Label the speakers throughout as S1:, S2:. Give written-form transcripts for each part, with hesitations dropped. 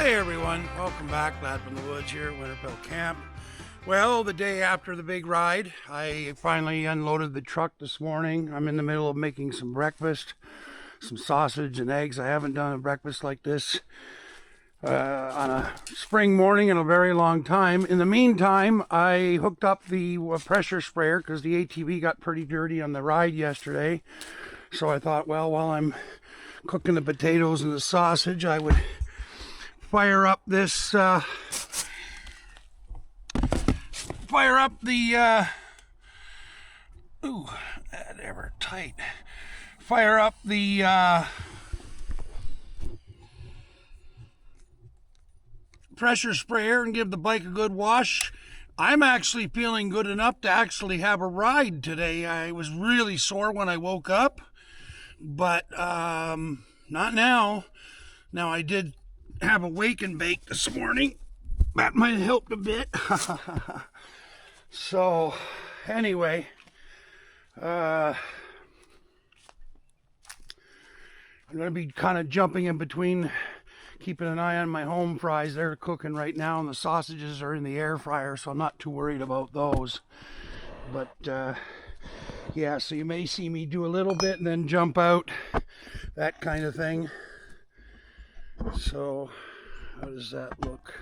S1: Hey everyone, welcome back. Lad from the Woods here at Winterfell Camp. Well, the day after the big ride, I finally unloaded the truck this morning. I'm in the middle of making some breakfast, some sausage and eggs. I haven't done a breakfast like this on a spring morning in a very long time. In the meantime, I hooked up the pressure sprayer because the ATV got pretty dirty on the ride yesterday. So I thought, well, while I'm cooking the potatoes and the sausage, I would fire up this pressure sprayer and give the bike a good wash. I'm actually feeling good enough to actually have a ride today. I was really sore when I woke up, but not now. Now I did have a wake and bake this morning. That might have helped a bit. So anyway, I'm going to be kind of jumping in between, keeping an eye on my home fries. They're cooking right now and the sausages are in the air fryer, so I'm not too worried about those. But yeah, so you may see me do a little bit and then jump out, that kind of thing. So how does that look?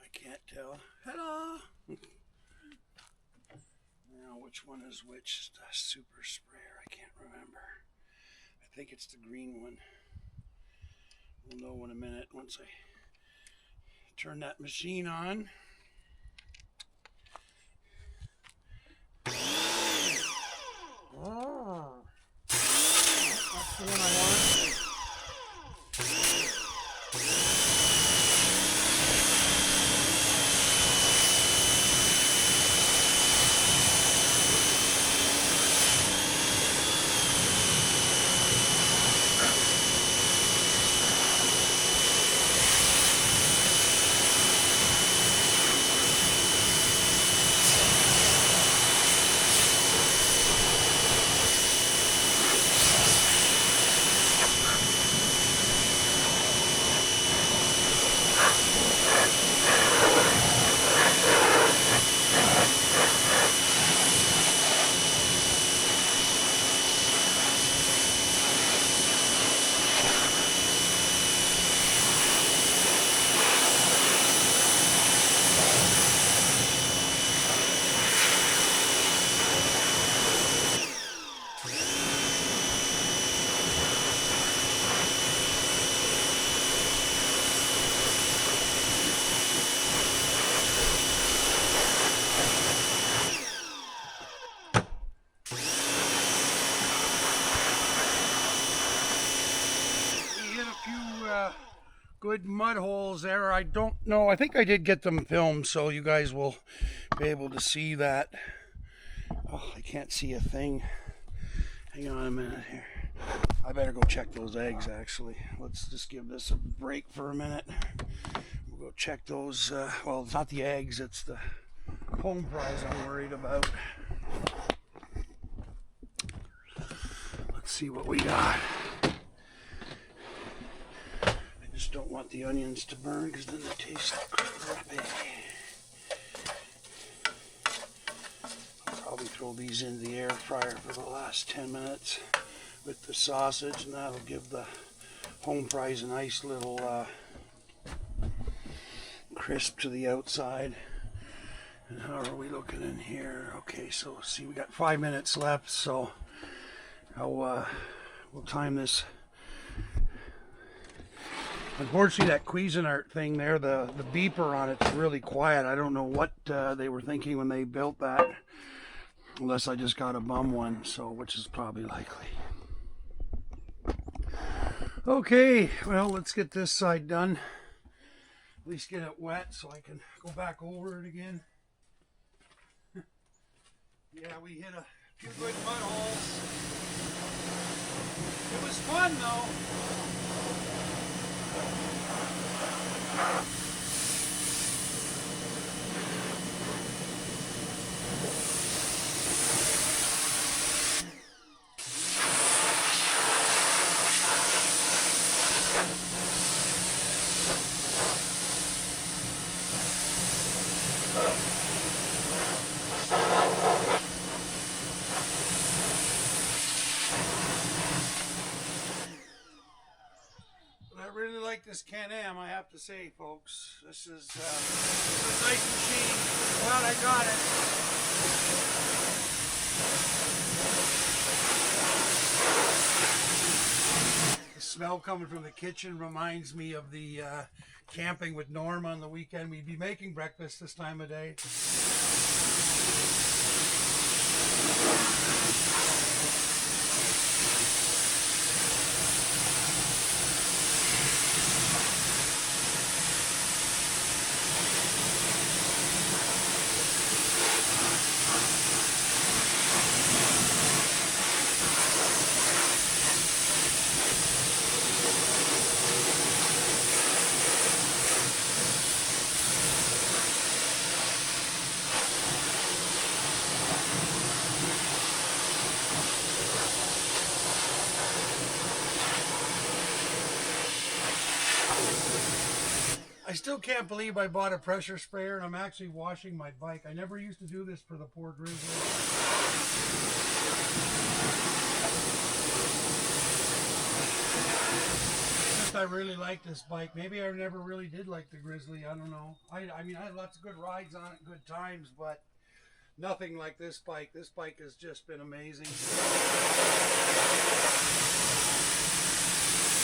S1: I can't tell. Hello. Now which one is which? The super sprayer, I can't remember. I think it's the green one. We'll know in a minute once I turn that machine on. Oh, that's the one I want. Good mud holes there. I don't know. I think I did get them filmed, so you guys will be able to see that. Oh, I can't see a thing. Hang on a minute here. I better go check those eggs, actually. Let's just give this a break for a minute. We'll go check those. Well, it's not the eggs, it's the home fries I'm worried about. Let's see what we got. Just don't want the onions to burn because then they taste crappy. I'll probably throw these into the air fryer for the last 10 minutes with the sausage, and that'll give the home fries a nice little crisp to the outside. And how are we looking in here? Okay, so see, we got 5 minutes left, so we'll time this. Unfortunately, that Cuisinart thing there, the beeper on it's really quiet. I don't know what they were thinking when they built that, unless I just got a bum one, so which is probably likely. Okay, well, let's get this side done. At least get it wet so I can go back over it again. Yeah, we hit a few good mud holes. It was fun though. I really like this Can-Am, I have to say, folks. This is a nice machine. Glad I got it. The smell coming from the kitchen reminds me of the camping with Norm on the weekend. We'd be making breakfast this time of day. I still can't believe I bought a pressure sprayer and I'm actually washing my bike. I never used to do this for the poor Grizzly. Just I really like this bike. Maybe I never really did like the Grizzly. I don't know. I mean, I had lots of good rides on it, good times, but nothing like this bike. This bike has just been amazing.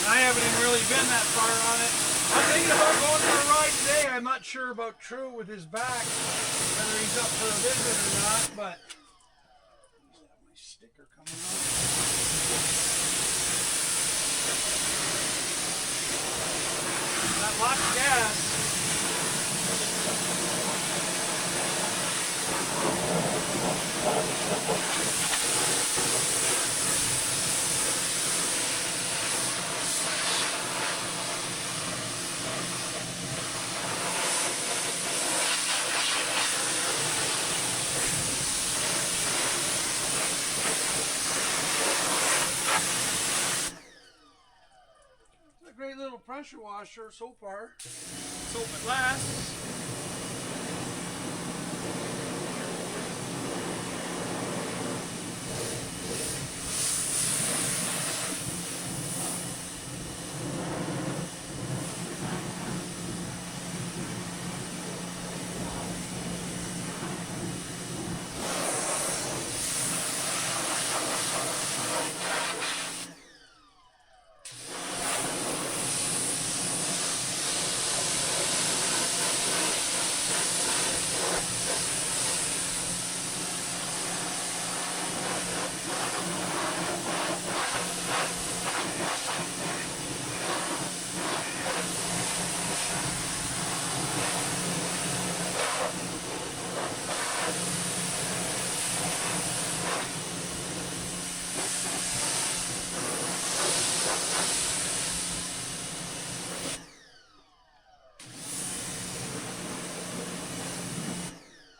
S1: I haven't even really been that far on it. I'm thinking about going for a ride today. I'm not sure about True with his back, whether he's up for a visit or not, but my sticker coming off. Got lots of gas. Great little pressure washer so far. Let's hope it lasts.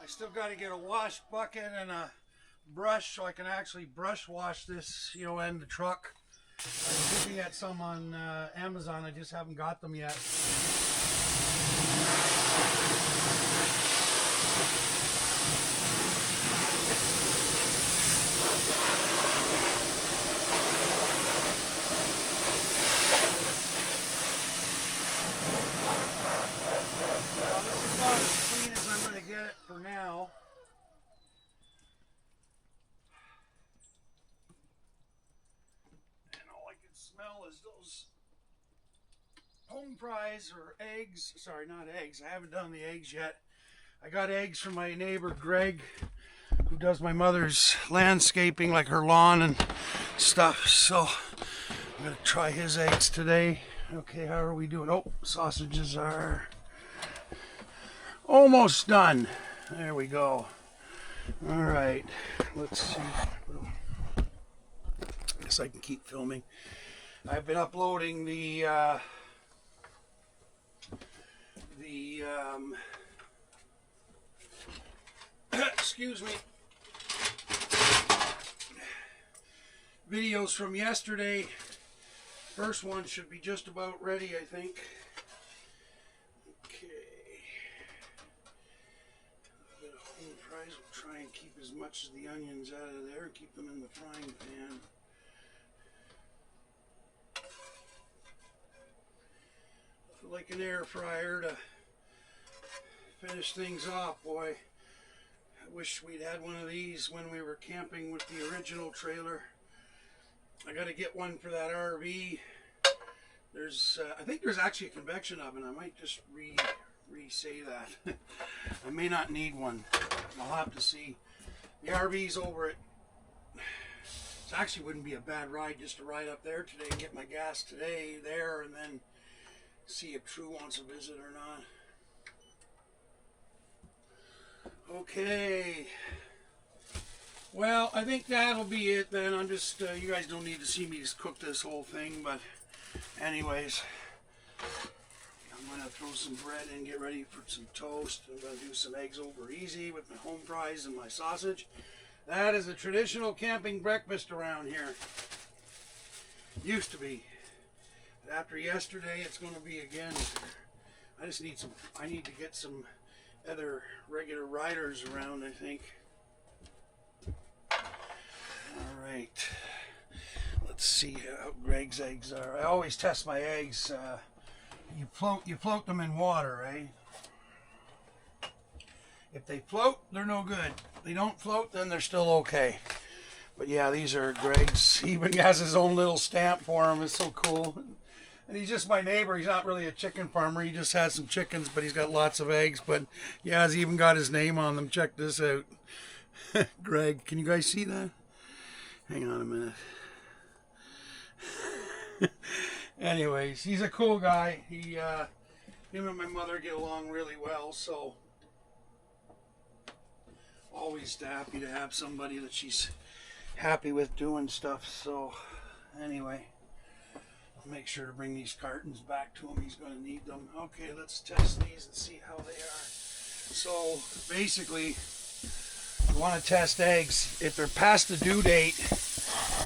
S1: Still got to get a wash bucket and a brush so I can actually brush wash this, you know, and the truck. I was looking at some on Amazon. I just haven't got them yet. For now, and all I can smell is those home fries or eggs. Sorry, not eggs. I haven't done the eggs yet. I got eggs from my neighbor Greg, who does my mother's landscaping, like her lawn and stuff. So I'm gonna try his eggs today. Okay, how are we doing? Oh, sausages are almost done. There we go. All right, let's see. I guess I can keep filming. I've been uploading the excuse me, videos from yesterday. First one should be just about ready, I think. We'll try and keep as much of the onions out of there and keep them in the frying pan. Like an air fryer to finish things off, boy. I wish we'd had one of these when we were camping with the original trailer. I got to get one for that RV. There's, I think there's actually a convection oven. I might just re-say that. I may not need one. I'll have to see. The RV's over it. It actually wouldn't be a bad ride just to ride up there today and get my gas today there, and then see if True wants a visit or not. Okay. Well, I think that'll be it then. I'm just, you guys don't need to see me just cook this whole thing, but anyways, I'm going to throw some bread in, get ready for some toast. I'm going to do some eggs over easy with my home fries and my sausage. That is a traditional camping breakfast around here. Used to be. After yesterday, it's going to be again. I just need some, I need to get some other regular riders around, I think. All right. Let's see how Greg's eggs are. I always test my eggs. You float them in water, eh? If they float, they're no good. If they don't float, then they're still okay. But yeah, these are Greg's. He even has his own little stamp for them. It's so cool. And he's just my neighbor. He's not really a chicken farmer. He just has some chickens, but he's got lots of eggs. But yeah, he's even got his name on them. Check this out. Greg, can you guys see that? Hang on a minute. Anyways, he's a cool guy. Him and my mother get along really well, so always happy to have somebody that she's happy with doing stuff. So anyway, I'll make sure to bring these cartons back to him. He's going to need them. Okay, let's test these and see how they are. So basically, you want to test eggs. If they're past the due date,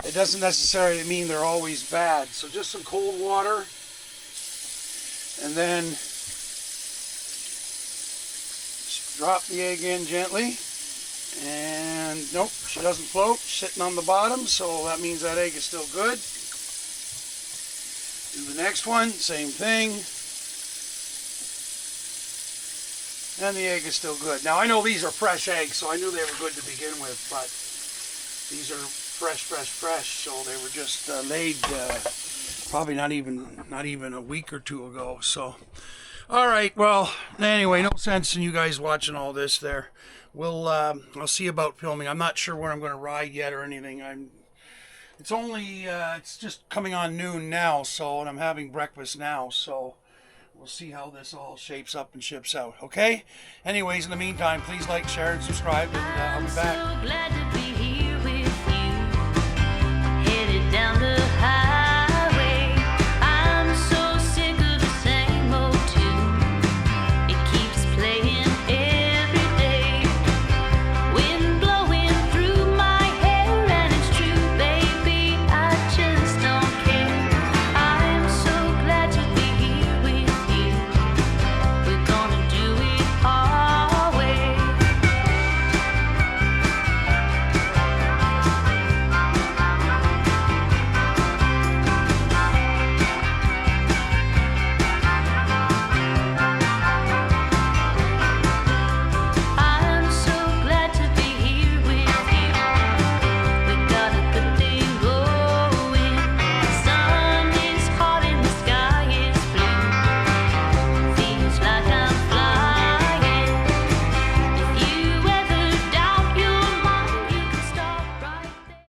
S1: it doesn't necessarily mean they're always bad. So just some cold water, and then just drop the egg in gently. And nope, she doesn't float, sitting on the bottom, so that means that egg is still good. Do the next one, same thing. And the egg is still good. Now I know these are fresh eggs, so I knew they were good to begin with, but these are fresh, so they were just laid probably not even a week or two ago. So, all right. Well, anyway, no sense in you guys watching all this. There, I'll see about filming. I'm not sure where I'm going to ride yet or anything. It's only it's just coming on noon now, so, and I'm having breakfast now, so we'll see how this all shapes up and ships out. Okay. Anyways, in the meantime, please like, share, and subscribe, and I'll be back.